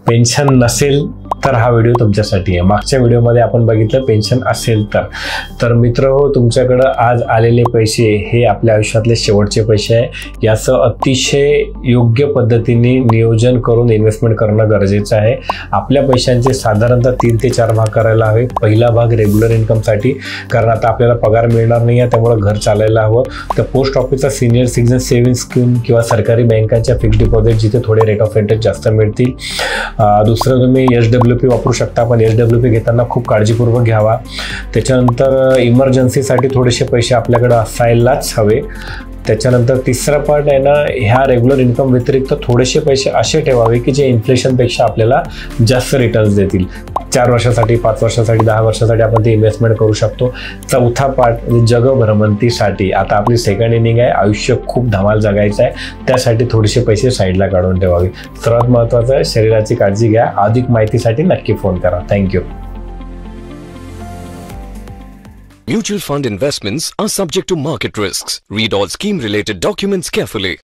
Pension नसेल तर हा व्हिडिओ तुमच्यासाठी आहे। मागच्या व्हिडिओमध्ये आपण बघितलं पेन्शन असेल तर मित्रहो, तुमच्याकडे आज आलेले पैसे हे आपल्या आयुष्यातले शेवटचे पैसे आहे। याचं अतिशय योग्य पद्धतीने नियोजन करून इन्व्हेस्टमेंट करणं गरजेचं आहे। आपल्या पैशांचे साधारणतः 3 ते 4 भाग करायला हवे। पहिला भाग रेग्युलर इन्कमसाठी, कारण आता आपल्याला पगार मिळणार नाही आहे, त्यामुळे घर चालायला हवं। तर पोस्ट ऑफिसचा सिनियर सिटीजन सेव्हिंग स्कीम किंवा सरकारी बँकांच्या फिक्स्ड डिपॉझिट जिथे थोडे रेट ऑफ इंटरेस्ट जास्त मिळतील। दुसरं तुम्ही SWP वापरू शकता, पण SWP घेताना खूप काळजीपूर्वक घ्यावा। त्याच्यानंतर इमर्जन्सीसाठी थोडेसे पैसे आपल्याकडे असायलाच हवे। त्याच्यानंतर तिसरा पार्ट आहे ना, ह्या रेग्युलर इन्कम व्यतिरिक्त थोडेसे पैसे असे ठेवावे की जे इन्फ्लेशनपेक्षा आपल्याला जास्त रिटर्न्स देतील। 4 वर्षासाठी, 5 वर्षासाठी, 10 वर्षासाठी आपण ते इन्व्हेस्टमेंट करू शकतो। चौथा पार्ट म्हणजे जगभ्रमंतीसाठी। आता आपली सेकंड इनिंग आहे, आयुष्य खूप धमाल जगायचं आहे, त्यासाठी थोडेसे पैसे साईडला काढून ठेवावे। सर्वात महत्त्वाचं आहे, शरीराची काळजी घ्या। अधिक माहितीसाठी नक्की फोन करा। Thank you. Mutual fund investments are subject to market risks. Read all scheme-related documents carefully.